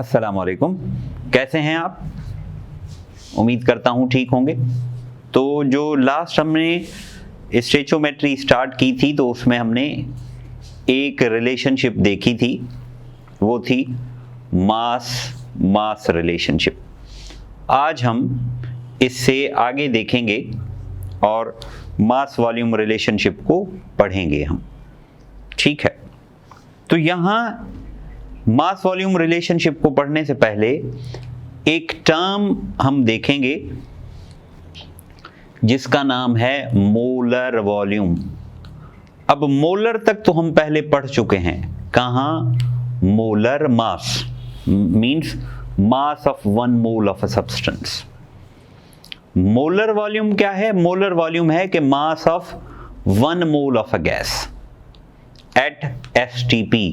अस्सलाम वालेकुम। कैसे हैं आप? उम्मीद करता हूँ ठीक होंगे। तो जो लास्ट हमने स्टोइचियोमेट्री स्टार्ट की थी तो उसमें हमने एक रिलेशनशिप देखी थी, वो थी मास रिलेशनशिप। आज हम इससे आगे देखेंगे और मास वॉल्यूम रिलेशनशिप को पढ़ेंगे हम। ठीक है, तो यहाँ मास वॉल्यूम रिलेशनशिप को पढ़ने से पहले एक टर्म हम देखेंगे जिसका नाम है मोलर वॉल्यूम। अब मोलर तक तो हम पहले पढ़ चुके हैं। कहाँ? Molar mass means mass of 1 mole of a substance. Molar volume क्या है? मोलर वॉल्यूम है कि mass of 1 mole of a gas at STP,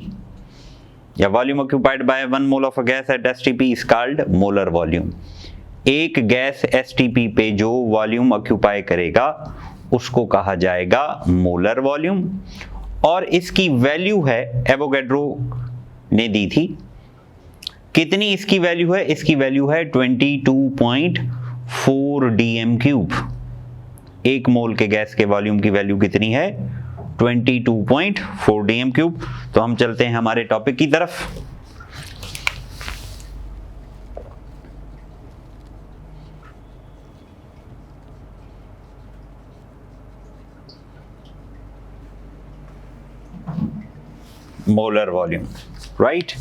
या volume occupied by 1 mole of a gas at STP is called molar volume. एक gas STP पे जो volume occupy करेगा उसको कहा जाएगा मोलर वॉल्यूम। और इसकी वैल्यू है, एवोगैड्रो ने दी थी। कितनी इसकी वैल्यू है? इसकी वैल्यू है 22.4 dm³। एक मोल के गैस के वॉल्यूम की वैल्यू कितनी है? 22.4 dm³। तो हम चलते हैं हमारे टॉपिक की तरफ। Molar volume, right?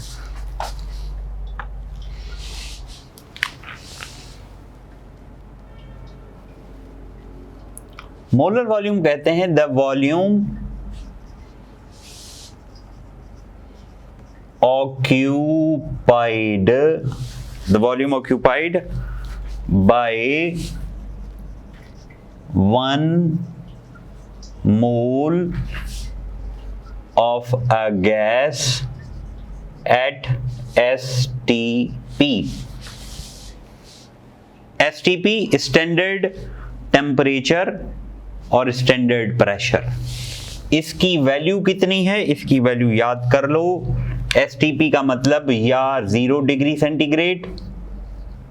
Molar volume कहते हैं the volume occupied by 1 mole of a gas at STP। STP standard temperature और स्टैंडर्ड प्रेशर। इसकी वैल्यू कितनी है? इसकी वैल्यू याद कर लो। STP का मतलब या 0 डिग्री सेंटीग्रेड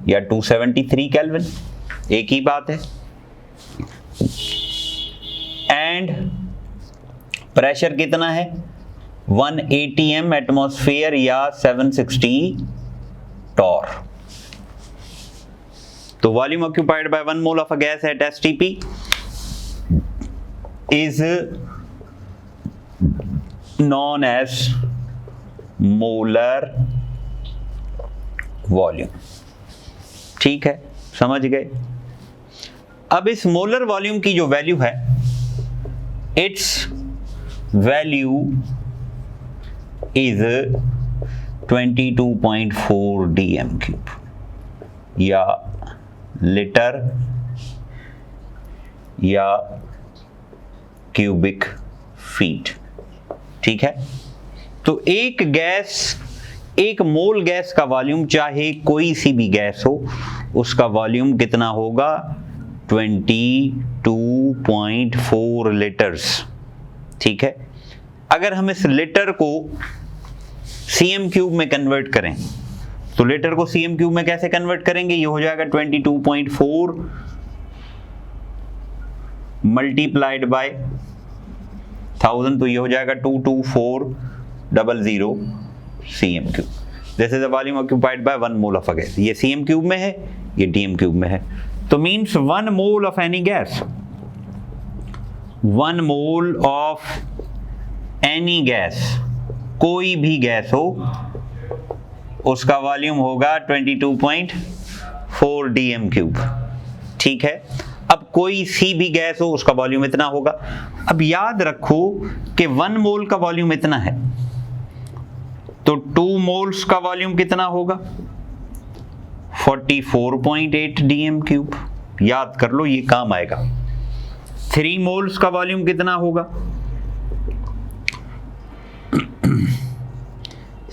या 273 केल्विन, एक ही बात है। एंड प्रेशर कितना है? 1 atm एटमॉस्फेयर या 760 टॉर। तो volume occupied by 1 mole of a gas at STP is known as molar volume। ठीक है, समझ गए? अब इस मोलर वॉल्यूम की जो वैल्यू है, इट्स वैल्यू इज 22.4 dm³, या लीटर या क्यूबिक फीट। ठीक है, तो एक मोल गैस का वॉल्यूम, चाहे कोई सी भी गैस हो, उसका वॉल्यूम कितना होगा? 22.4 लीटर्स। ठीक है, अगर हम इस लीटर को cm³ में कन्वर्ट करें तो लीटर को cm³ में कैसे कन्वर्ट करेंगे? ये हो जाएगा 22.4 मल्टीप्लाइड बाय 1000, तो ये हो जाएगा 22400 cm³। This is the volume occupied by 1 mole of a gas. ये cm³ में है, ये dm³ में है। तो means 1 mole of any gas, 1 mole of any gas, कोई भी गैस हो, उसका वॉल्यूम होगा 22.4 dm³। ठीक है, अब कोई सी भी गैस हो, उसका वॉल्यूम इतना होगा। अब याद रखो कि 1 मोल का वॉल्यूम इतना है, तो 2 मोल्स का वॉल्यूम कितना होगा? 44.8 dm³। याद कर लो, ये काम आएगा। 3 मोल्स का वॉल्यूम कितना होगा?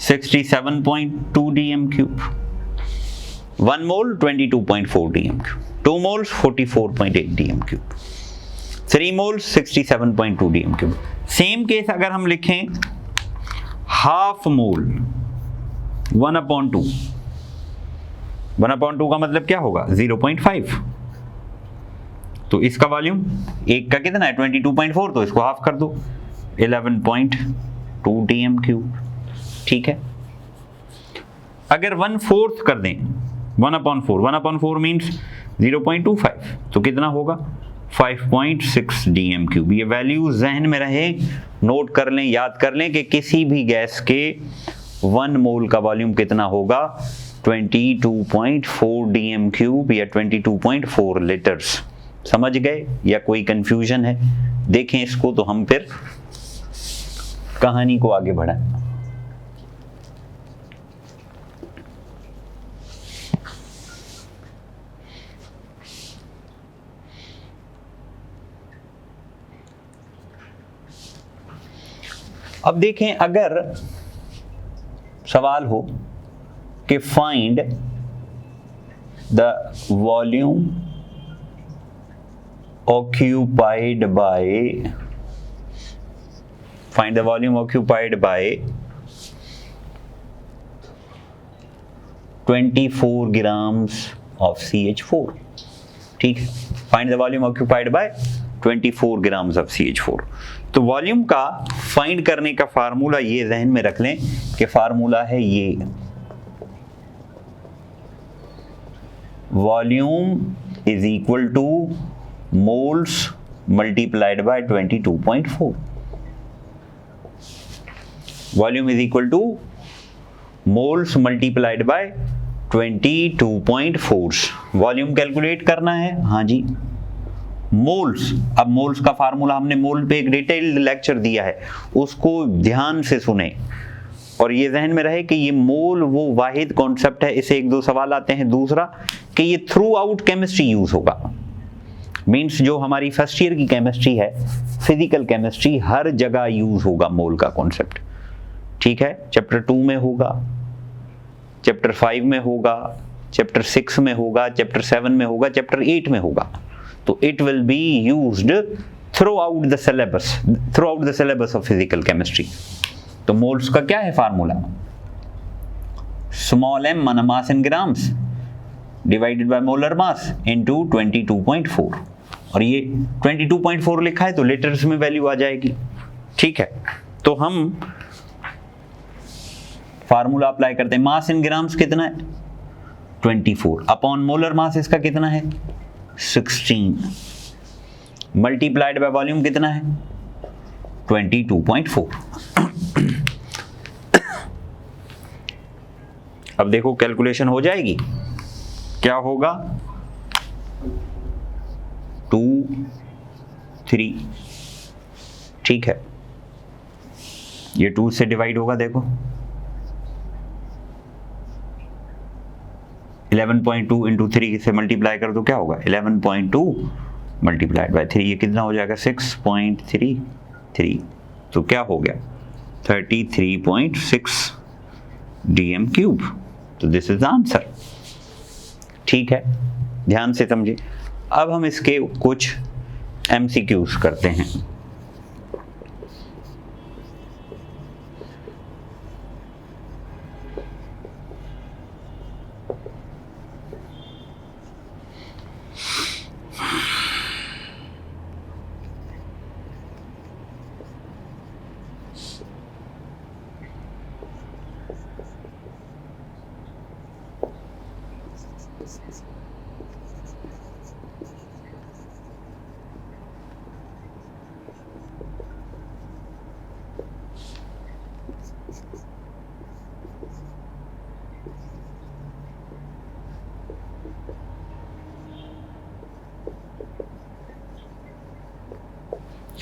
67.2 dm³। 1 मोल 22.4 dm³, 2 moles 44.8 dm³, 3 moles 67.2 dm³। Same case अगर हम लिखें हाफ मोल 1/2, 1/2 का मतलब क्या होगा 0.5। तो इसका वॉल्यूम एक का कितना है 22.4, तो इसको हाफ कर दो 11.2 dm³। ठीक है, अगर 1/4 कर दें 1/4 मीन्स 0.25, तो कितना होगा 5.6 dm³। ये वैल्यू जहन में रहे, नोट कर लें, याद कर लें कि किसी भी गैस के 1 मोल का वॉल्यूम कितना होगा 22.4 dm³ या 22.4 लीटर्स। समझ गए या कोई कंफ्यूजन है? देखें इसको तो हम फिर कहानी को आगे बढ़ाएं। अब देखें, अगर सवाल हो कि find the volume occupied by 24 grams of CH4। ठीक है, find the volume occupied by 24 grams of CH4। तो वॉल्यूम का फाइंड करने का फार्मूला ये जहन में रख लें कि फार्मूला है ये, volume is equal to moles multiplied by 22.4। Volume is equal to moles multiplied by 22.4। Volume calculate करना है, हाँ जी मोल्स। अब मोल्स का फार्मूला हमने मोल पे एक डिटेल्ड लेक्चर दिया है, उसको ध्यान से सुने और ये जहन में रहे कि ये मोल वो वाहिद कॉन्सेप्ट है। इसे 1-2 सवाल आते हैं। दूसरा कि ये थ्रू आउट केमिस्ट्री यूज होगा, मीन्स जो हमारी फर्स्ट ईयर की केमिस्ट्री है, फिजिकल केमिस्ट्री, हर जगह यूज होगा मोल का कॉन्सेप्ट। ठीक है, चैप्टर 2 में होगा, चैप्टर 5 में होगा, चैप्टर 6 में होगा, चैप्टर 7 में होगा, चैप्टर 8 में होगा। तो it will be used through out the syllabus of physical chemistry. तो मोल्स का क्या है formula, small m mass in grams divided by molar mass into 22.4, और ये 22.4 लिखा है तो लीटर्स में वैल्यू आ जाएगी। ठीक है, तो हम फार्मूला अप्लाई करते हैं। मास इन ग्राम्स कितना है 24 अपॉन मोलर मास इसका कितना है 16 मल्टीप्लाइड बाय वॉल्यूम कितना है 22.4। अब देखो कैलकुलेशन हो जाएगी, क्या होगा 2 3। ठीक है, ये 2 से डिवाइड होगा, देखो 11.2 इंटू 3 से मल्टीप्लाई कर दो, क्या होगा 11.2 मल्टीप्लाइड बाय 3, ये कितना हो जाएगा 6.33। तो क्या हो गया 33.6 dm³। तो दिस इज द आंसर। ठीक है, ध्यान से समझिए। अब हम इसके कुछ MCQs करते हैं।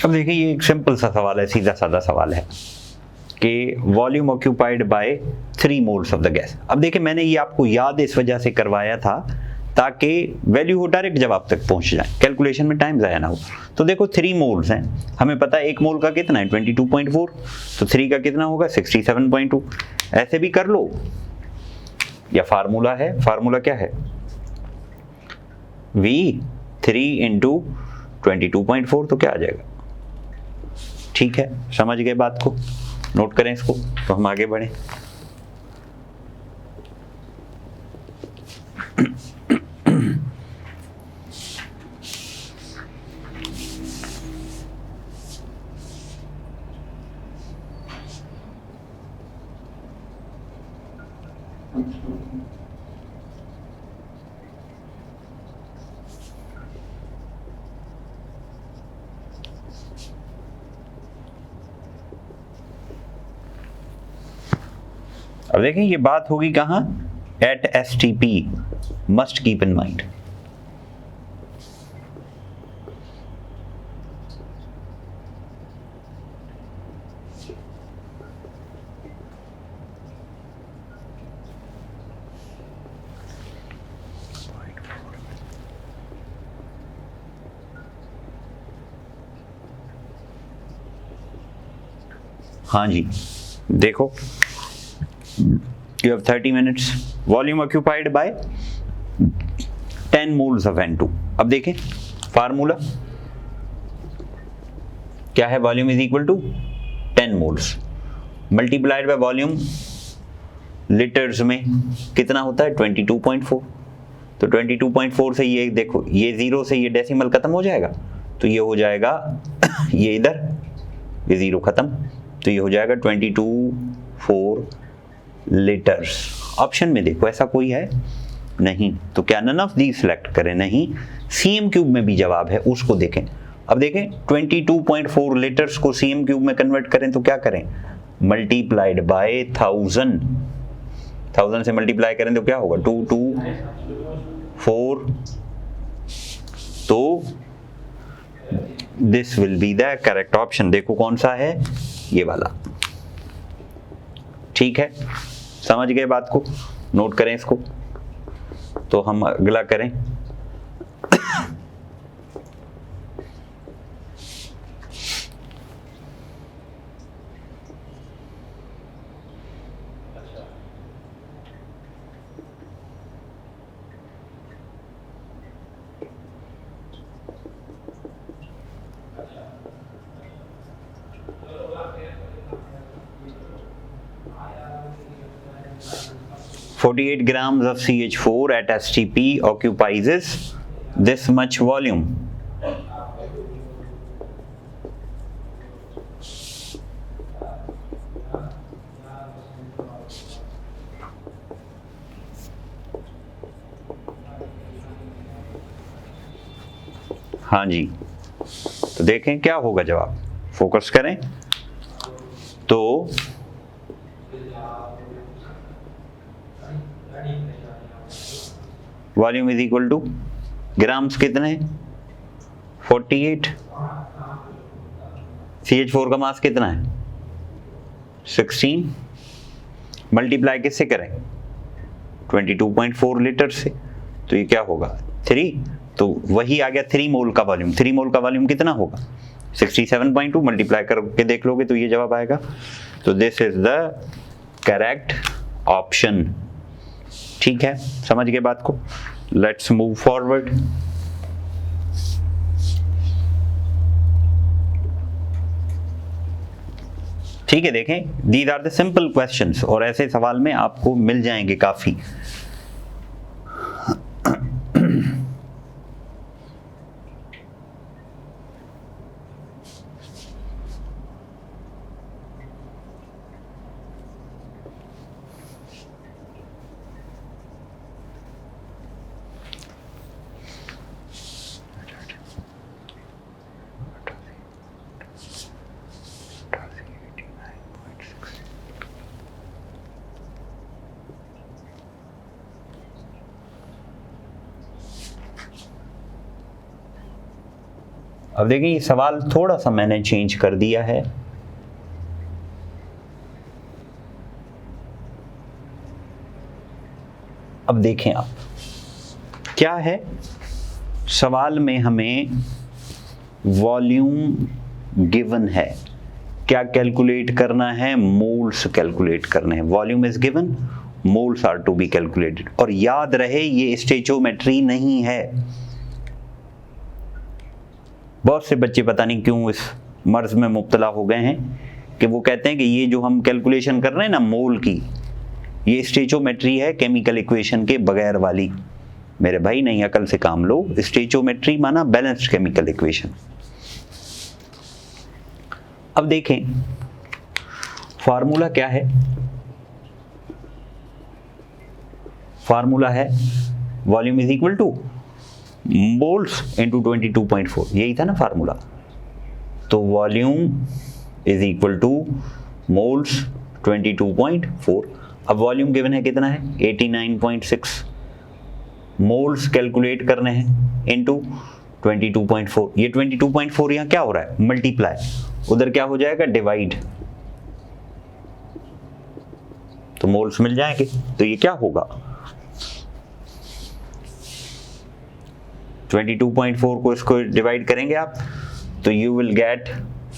अब देखिए, ये एक सिंपल सा सवाल है, सीधा साधा सवाल है कि volume occupied by 3 moles of the gas. अब देखिए, मैंने ये आपको याद इस वजह से करवाया था ताकि वैल्यू हो डायरेक्ट जवाब तक पहुंच जाए, कैलकुलेशन में टाइम ज़ाया ना हो। तो देखो 3 मोल्स हैं, हमें पता है 1 मोल का कितना है 22.4, तो 3 का कितना होगा 67.2। ऐसे भी कर लो, या फार्मूला है, फार्मूला क्या है V3 इंटू 22.4, तो क्या आ जाएगा। ठीक है, समझ गए बात को, नोट करें इसको, तो हम आगे बढ़ें। अब देखें ये बात होगी कहां, at STP, must keep in mind. हाँ जी, देखो you have 30 minutes, volume occupied by 10 moles of N2। अब देखें फार्मूला क्या है, volume is equal to 10 moles multiplied by volume litres में कितना होता है 22.4। तो 22.4 से ये देखो, ये जीरो से ये डेसिमल खत्म हो जाएगा, तो ये हो जाएगा ये इधर ये जीरो खत्म, तो ये हो जाएगा 22.4 लीटर्स। ऑप्शन में देखो ऐसा कोई है नहीं, तो क्या नन ऑफ दी सिलेक्ट करें, नहीं। सीएम क्यूब में भी जवाब है, उसको देखें। अब देखें 22.4 लीटर्स को सीएम क्यूब में कन्वर्ट करें तो क्या करें, मल्टीप्लाइड बाय 1000 से मल्टीप्लाई करें तो क्या होगा 224, तो this will be the correct option. देखो कौन सा है, ये वाला। ठीक है, समझ गए बात को, नोट करें इसको। तो हम अगला करें। "48 grams of CH4 at STP occupies this much volume." हाँ जी, तो देखें क्या होगा जवाब, फोकस करें। तो volume is equal two grams कितने, 48, CH4 का मास कितना है 16, मल्टीप्लाई किससे करें 22.4 लीटर से, तो ये क्या होगा 3, तो वही आ गया 3 मोल का वॉल्यूम। 3 मोल का वॉल्यूम कितना होगा 67.2, मल्टीप्लाई करके देख लोगे तो ये जवाब आएगा। तो this is the correct option. ठीक है, समझ गए बात को। Let's move forward. ठीक है, देखें these are the simple questions, और ऐसे सवाल में आपको मिल जाएंगे काफी। अब देखिए ये सवाल थोड़ा सा मैंने चेंज कर दिया है। अब देखें आप क्या है, सवाल में हमें वॉल्यूम गिवन है, क्या कैलकुलेट करना है, मोल्स कैलकुलेट करने हैं। Volume is given, moles are to be calculated. और याद रहे ये स्टेचोमेट्री नहीं है। बहुत से बच्चे पता नहीं क्यों इस मर्ज में मुब्तला हो गए हैं कि वो कहते हैं कि ये जो हम कैलकुलेशन कर रहे हैं ना मोल की, ये स्टेचोमेट्री है केमिकल इक्वेशन के बगैर वाली। मेरे भाई नहीं अकल से काम लो। स्टेचोमेट्री माना बैलेंस्ड केमिकल इक्वेशन। अब देखें फार्मूला क्या है। फार्मूला है volume is equal to moles into 22.4, यही था ना फार्मूला। तो volume is equal to moles 22.4। अब वॉल्यूम गिवन है कितना है 89.6, मोल्स कैलकुलेट करने हैं इनटू 22.4। ये 22.4 यहाँ क्या हो रहा है मल्टीप्लाई, उधर क्या हो जाएगा डिवाइड, तो मोल्स मिल जाएंगे। तो ये क्या होगा 22.4 को इसको डिवाइड करेंगे आप तो यू विल गेट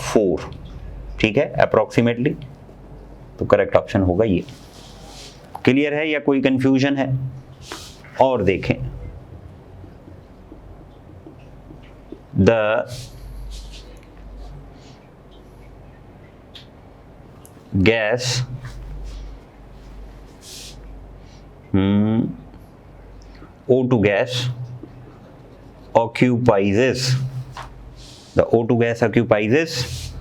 4, ठीक है अप्रोक्सीमेटली। तो करेक्ट ऑप्शन होगा ये। क्लियर है या कोई कंफ्यूजन है? और देखें the gas O2 gas occupies, the O2 gas occupies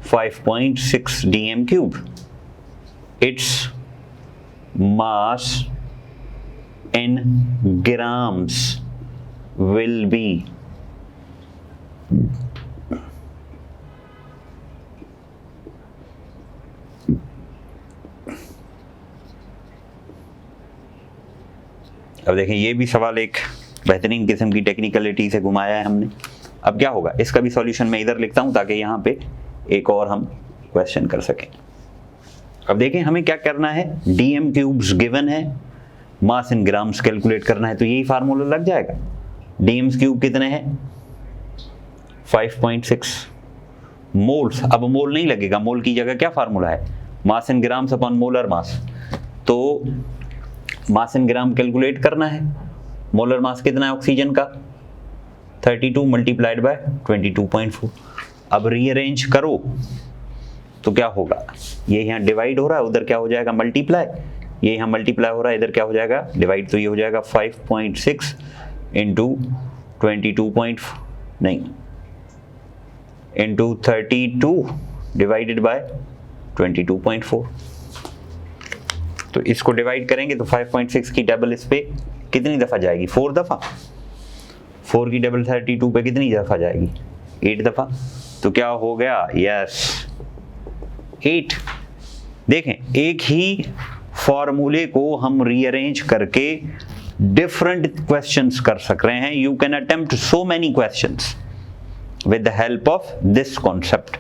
5.6 dm cube. Its mass in grams will be अब देखें ये भी सवाल एक बेहतरीन किस्म की टेक्निकलिटी से घुमाया है हमने। अब क्या होगा इसका भी सॉल्यूशन मैं इधर लिखता हूं ताकि यहाँ पे एक और हम क्वेश्चन कर सकें। अब देखें हमें क्या करना है, डीएम क्यूब्स गिवन है, मास इन ग्राम्स कैलकुलेट करना है, तो यही फार्मूला लग जाएगा। डीएम क्यूब कितने हैं 5.6 मोल्स। अब मोल नहीं लगेगा, मोल की जगह क्या फार्मूला है mass in grams upon molar mass. तो मास इन ग्राम कैलकुलेट करना है, मोलर मास कितना है ऑक्सीजन का 32 मल्टीप्लाइड बाय 22.4। अब रीअरेंज करो तो क्या होगा, ये यहाँ डिवाइड हो रहा है उधर क्या हो जाएगा मल्टीप्लाई, ये यहाँ मल्टीप्लाई हो रहा है इधर क्या हो जाएगा डिवाइड, तो ये हो जाएगा 5.6 इंटू 32 डिवाइडेड बाय 22.4। तो इसको डिवाइड करेंगे तो 5.6 की डबल इस पे कितनी दफा जाएगी 4 दफा, 4 की डबल 32 पे कितनी दफा जाएगी 8 दफा। तो क्या हो गया यस 8। देखें एक ही फॉर्मूले को हम रीअरेंज करके डिफरेंट क्वेश्चंस कर सक रहे हैं। You can attempt so many questions with the help of this concept.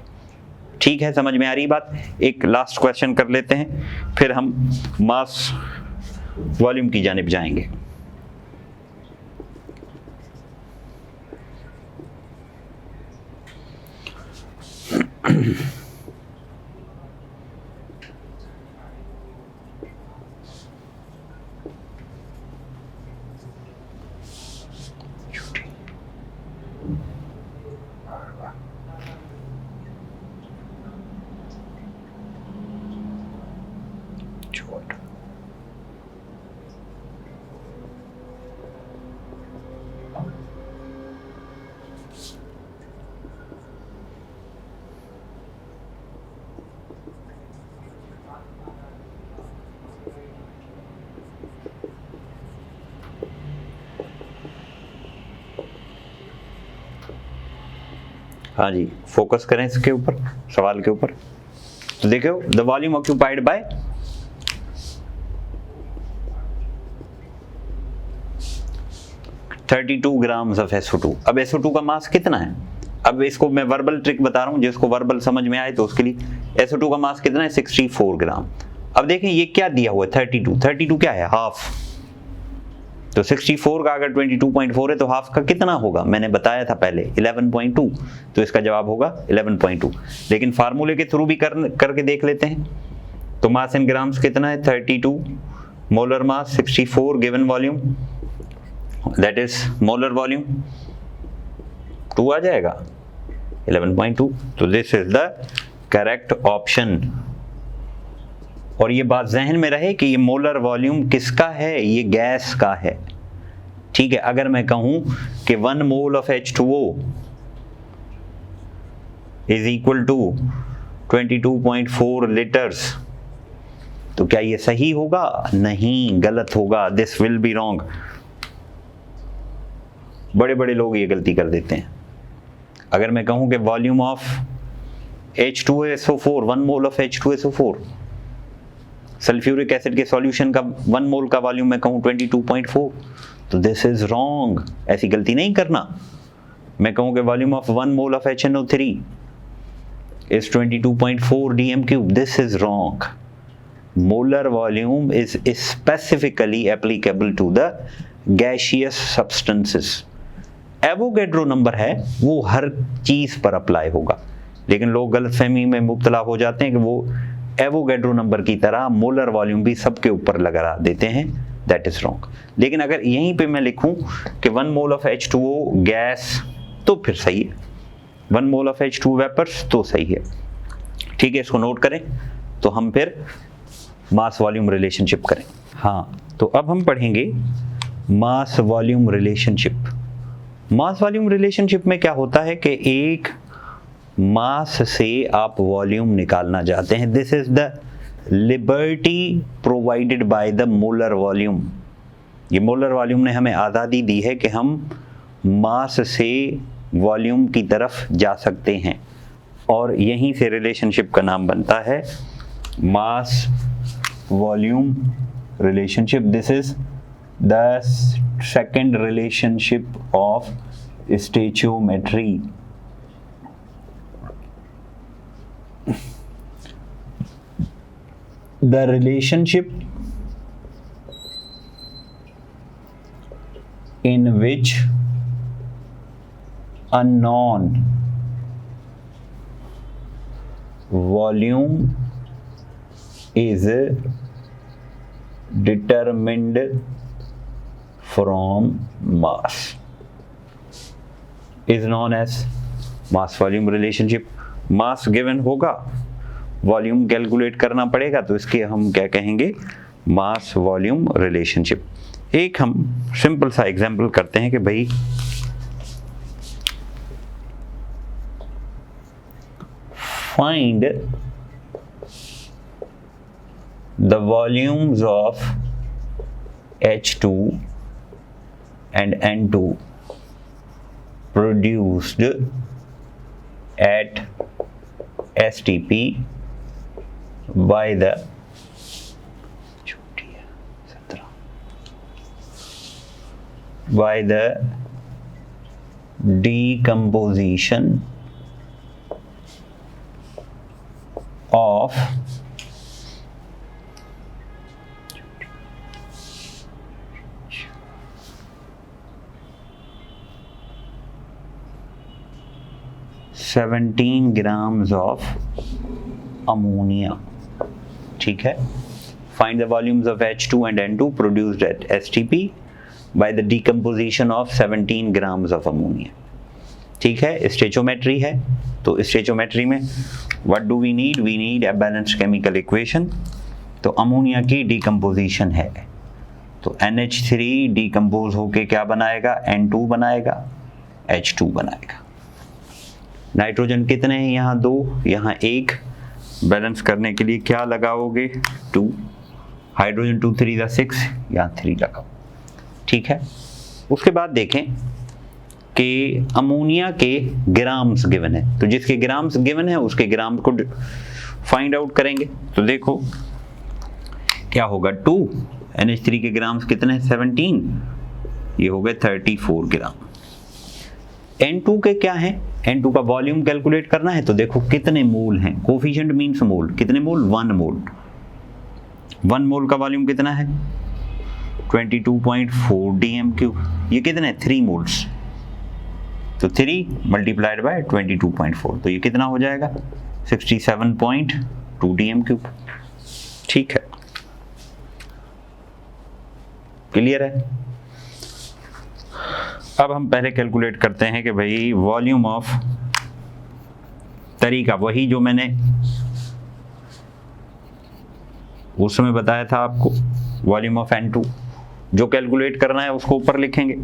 ठीक है समझ में आ रही बात। एक लास्ट क्वेश्चन कर लेते हैं फिर हम मास वॉल्यूम की जानिब जाएंगे। हाँ जी फोकस करें इसके ऊपर सवाल के ऊपर। तो देखो the volume occupied by (32 grams of SO2। अब SO2 का मास कितना है, अब इसको मैं वर्बल ट्रिक बता रहा हूं जिसको वर्बल समझ में आए तो उसके लिए। SO2 का मास कितना है 64 ग्राम। अब देखें ये क्या दिया हुआ है 32 क्या है हाफ, तो 64 का अगर 22.4 है तो हाफ का कितना होगा मैंने बताया था पहले 11.2, तो इसका जवाब होगा 11.2। लेकिन फार्मूले के थ्रू भी करके देख लेते हैं। तो मास इन ग्राम्स कितना है 32, molar mass 64, given volume that is molar volume 2 आ जाएगा 11.2। तो this is the correct option. और ये बात जहन में रहे कि ये मोलर वॉल्यूम किसका है, ये गैस का है। ठीक है, अगर मैं कहूं कि 1 mole of H2O is equal to 22.4 litres, तो क्या ये सही होगा? नहीं, गलत होगा। This will be wrong. बड़े बड़े लोग ये गलती कर देते हैं। अगर मैं कहूं कि volume of H2SO4, 1 mole of H2SO4, sulphuric acid के सॉल्यूशन का 1 मोल का वॉल्यूम मैं कहूं 22.4, तो दिस इज रॉन्ग। ऐसी गलती नहीं करना। मैं कहूं कि volume of 1 mole of HNO3 is 22.4 dm³, this is wrong. Molar volume is specifically applicable to the gaseous substances. Avogadro number है वो हर चीज पर अप्लाई होगा, लेकिन लोग गलतफहमी में मुब्तला हो जाते हैं कि वो एवोगैड्रो नंबर की तरह मोलर वॉल्यूम भी सबके ऊपर लगा देते हैं। That is wrong. लेकिन अगर यहीं पे मैं लिखूं कि 1 मोल ऑफ H2O गैस, तो फिर सही है। 1 मोल ऑफ H2 वेपर्स, तो सही है। ठीक है, इसको नोट करें। तो हम फिर मास वॉल्यूम रिलेशनशिप करें। हाँ, तो अब हम पढ़ेंगे mass volume relationship. Mass volume relationship में क्या होता है कि एक मास से आप वॉल्यूम निकालना चाहते हैं। This is the liberty provided by the molar volume. ये मोलर वॉल्यूम ने हमें आज़ादी दी है कि हम मास से वॉल्यूम की तरफ जा सकते हैं, और यहीं से रिलेशनशिप का नाम बनता है mass volume relationship. This is the second relationship of stoichiometry. The relationship in which a known volume is determined from mass is known as mass volume relationship. Mass given होगा, वॉल्यूम कैलकुलेट करना पड़ेगा, तो इसके हम क्या कहेंगे? Mass volume relationship. एक हम सिंपल सा एग्जांपल करते हैं कि भाई find the volumes of H2 and N2 produced at STP by the decomposition of $17 grams of ammonia। ठीक है, find the volumes of H2 and N2 produced at STP by the decomposition of 17 grams of ammonia। ठीक है, स्टेचोमेट्री है, तो स्टेचोमेट्री में what do we need? We need a balanced chemical equation। तो ammonia की decomposition है, तो NH3 डिकम्पोज होके क्या बनाएगा? N2 बनाएगा, H2 बनाएगा। नाइट्रोजन कितने हैं? यहाँ 2, यहाँ 1। बैलेंस करने के लिए क्या लगाओगे? 2। हाइड्रोजन 2 3 6, यहाँ 3 लगाओ। ठीक है, उसके बाद देखें कि अमोनिया के ग्राम्स गिवन है, तो जिसके ग्राम्स गिवन है उसके ग्राम को फाइंड आउट करेंगे। तो देखो क्या होगा? 2 NH3 के ग्राम्स कितने हैं? 17, ये हो गए 34 ग्राम। N2 के क्या है? N2 का वॉल्यूम कैलकुलेट करना है, तो देखो कितने मोल हैं। कोफिशिएंट मींस मोल, कितने मोल? 1 मोल। 1 मोल का वॉल्यूम कितना है? 22.4 dm³। ये कितने? 3 मोल्स, तो 3 मल्टीप्लाइड बाय 22.4, तो ये कितना हो जाएगा? 67.2 dm³। ठीक है, क्लियर है? अब हम पहले कैलकुलेट करते हैं कि भाई वॉल्यूम ऑफ, तरीका वही जो मैंने उस समय बताया था आपको वॉल्यूम ऑफ N2, जो कैलकुलेट करना है उसको ऊपर लिखेंगे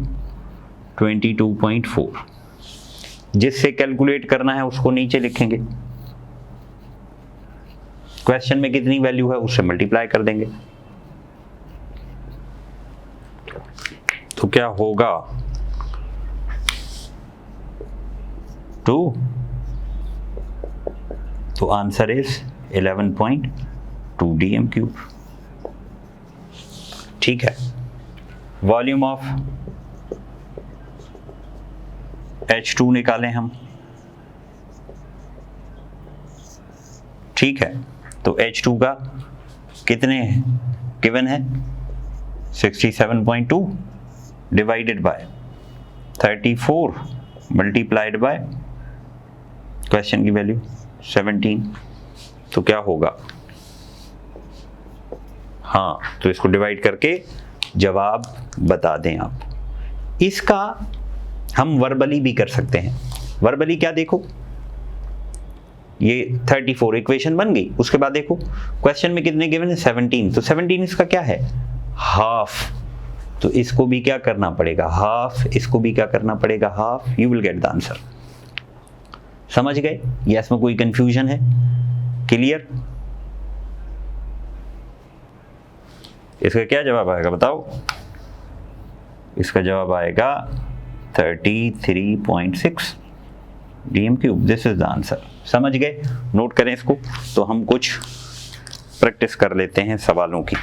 22.4, जिससे कैलकुलेट करना है उसको नीचे लिखेंगे। क्वेश्चन में कितनी वैल्यू है उससे मल्टीप्लाई कर देंगे। तो क्या होगा 2, तो आंसर इज 11.2 dm³। ठीक है, वॉल्यूम ऑफ H2 निकालें हम। ठीक है, तो H2 का कितने गिवन है 67.2 divided by 34 multiplied by question की वैल्यू 17, तो क्या होगा, हाँ तो इसको डिवाइड करके जवाब बता दें आप। इसका हम वर्बली भी कर सकते हैं। वर्बली क्या, देखो ये 34 इक्वेशन बन गई, उसके बाद देखो क्वेश्चन में कितने गिवन है 17, तो 17 इसका क्या है हाफ, तो इसको भी क्या करना पड़ेगा हाफ, इसको भी क्या करना पड़ेगा half, you will get the answer. समझ गए, या इसमें कोई कंफ्यूजन है? क्लियर? इसका क्या जवाब आएगा बताओ? इसका जवाब आएगा 33.6 dm³। This is the answer. समझ गए? नोट करें इसको। तो हम कुछ प्रैक्टिस कर लेते हैं सवालों की।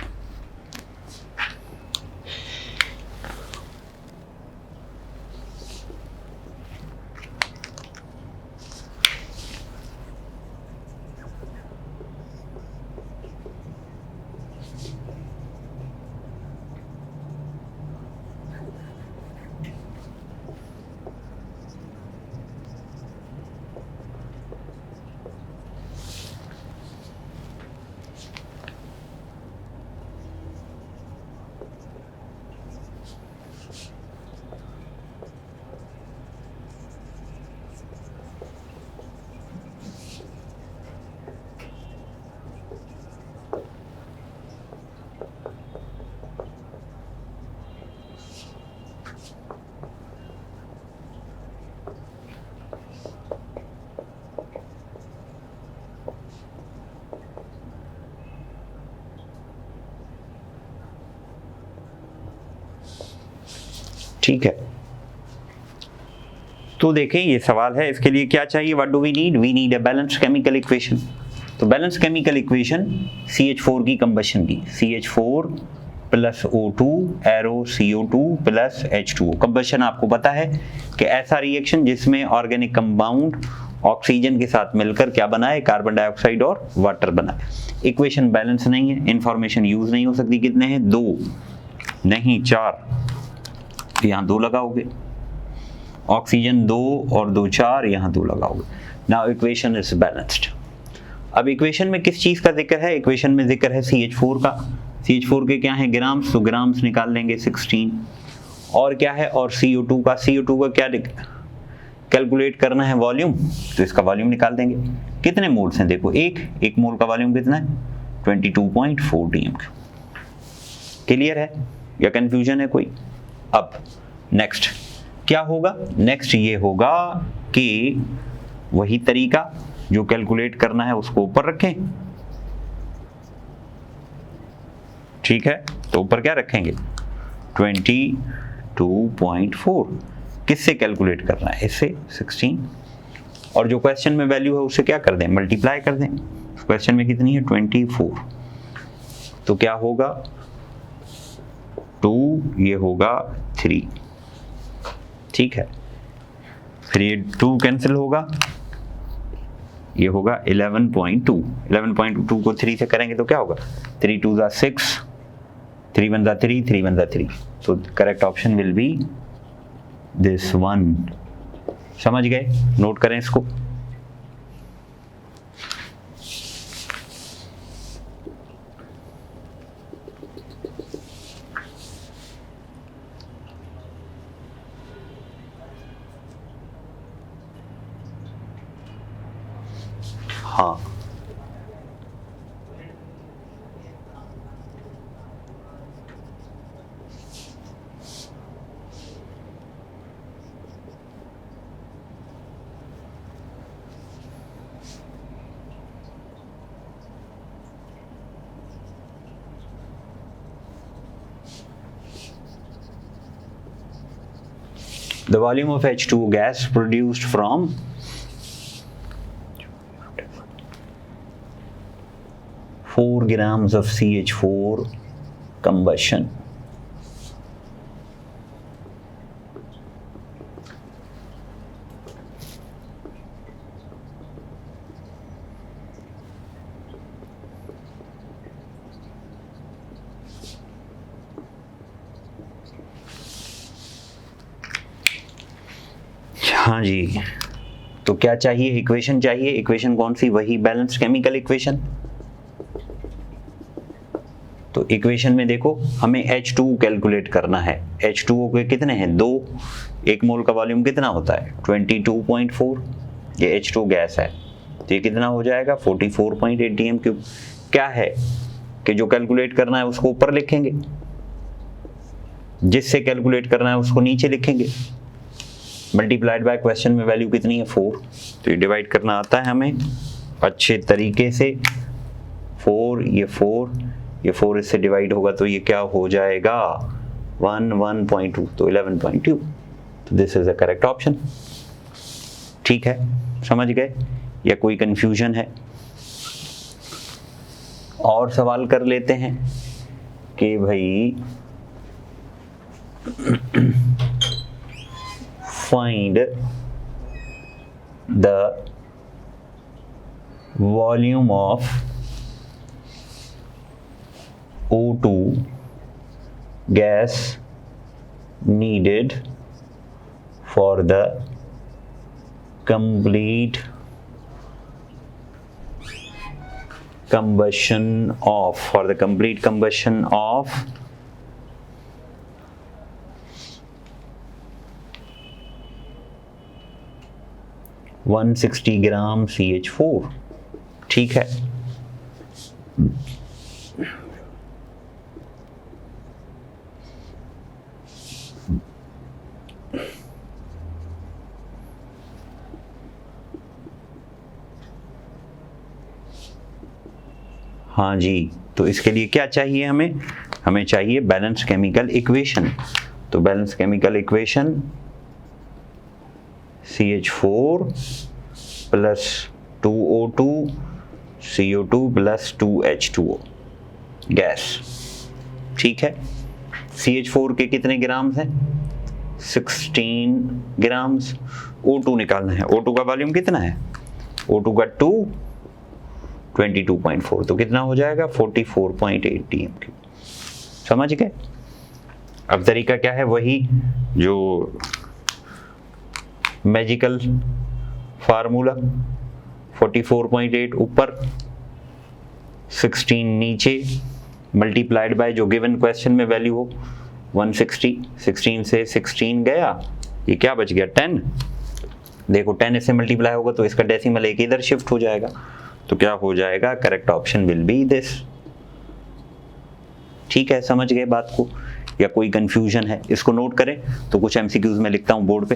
ठीक है, तो देखें ये सवाल है, इसके लिए क्या चाहिए, what do we need? We need a balanced chemical equation. तो बैलेंस्ड केमिकल इक्वेशन CH4 की कंबशन की, CH4 plus O2 arrow CO2 plus H2O। Combustion आपको पता है कि ऐसा रिएक्शन जिसमें ऑर्गेनिक कंपाउंड ऑक्सीजन के साथ मिलकर क्या बनाए, कार्बन डाइऑक्साइड और वाटर बनाए। इक्वेशन बैलेंस नहीं है, इंफॉर्मेशन यूज नहीं हो सकती। कितने हैं? 2 नहीं 4, यहाँ 2 लगाओगे, ऑक्सीजन 2 और 2 4, यहाँ 2 लगाओगे। Now equation is balanced. अब इक्वेशन में किस चीज का जिक्र है? इक्वेशन में जिक्र है CH4 का। CH4 के क्या है ग्राम्स, तो ग्राम्स निकाल लेंगे 16। और क्या है, और CO2 का, CO2 का क्या कैलकुलेट करना है वॉल्यूम, तो इसका वॉल्यूम निकाल देंगे। कितने मोल्स हैं देखो, एक मोल का वॉल्यूम कितना है 22.4 dm³। क्लियर है या कंफ्यूजन है कोई? अब नेक्स्ट क्या होगा? नेक्स्ट ये होगा कि वही तरीका जो कैलकुलेट करना है उसको ऊपर रखें। ठीक है, तो ऊपर क्या रखेंगे 22.4। किससे कैलकुलेट करना है? इससे 16, और जो क्वेश्चन में वैल्यू है उससे क्या कर दें, मल्टीप्लाई कर दें। क्वेश्चन में कितनी है 24, तो क्या होगा 2, ये होगा 3। ठीक है, फिर ये 2 कैंसिल होगा, ये होगा 11.2। 11.2 को 3 से करेंगे तो क्या होगा 3 2 ज़ा 6, 3 1 ज़ा 3, 3 1 ज़ा 3। तो correct option will be this one. समझ गए? नोट करें इसको। हाँ, the volume of H2O gas produced from four grams of CH4 combustion. हाँ जी, तो क्या चाहिए? इक्वेशन चाहिए। इक्वेशन कौन सी? वही बैलेंस्ड केमिकल इक्वेशन। तो इक्वेशन में देखो, हमें H2O कैलकुलेट करना है। H2O के कितने हैं? 2। 1 मोल का वॉल्यूम कितना होता है? 22.4। ये H2O गैस है, तो ये कितना हो जाएगा? 44.8 dm³। क्या है कि जो कैलकुलेट करना है उसको ऊपर लिखेंगे, जिससे कैलकुलेट करना है उसको नीचे लिखेंगे। मल्टीप्लाइड बाय क्वेश्चन में वैल्यू कितनी है? 4। तो ये डिवाइड करना आता है हमें अच्छे तरीके से। 4, ये 4 इससे डिवाइड होगा तो ये क्या हो जाएगा? 1.2, तो 11.2। तो this is the correct option. ठीक है, समझ गए या कोई कंफ्यूजन है? और सवाल कर लेते हैं कि भाई find the volume of O2 gas needed for the complete combustion of 160 gram CH4। ठीक है, हाँ जी। तो इसके लिए क्या चाहिए हमें चाहिए बैलेंस केमिकल इक्वेशन। तो balance chemical equation CH4 plus 2O2 CO2 plus 2H2O gas. ठीक है, CH4 के कितने ग्राम्स हैं? 16 ग्राम्स। O2 निकालना है। O2 का वॉल्यूम कितना है? O2 का 22.4, तो कितना हो जाएगा? 44.8 dm³। समझ गए? अब तरीका क्या है? वही जो मैजिकल फार्मूला, 44.8 ऊपर, 16 नीचे, मल्टीप्लाइड बाय जो गिवन क्वेश्चन में वैल्यू हो 160। 16 से 16 गया, ये क्या बच गया? 10। देखो 10 इससे मल्टीप्लाई होगा तो इसका डेसिमल एक इधर शिफ्ट हो जाएगा, तो क्या हो जाएगा? Correct option will be this. ठीक है, समझ गए बात को या कोई कंफ्यूजन है? इसको नोट करें। तो कुछ MCQs में लिखता हूं बोर्ड पे।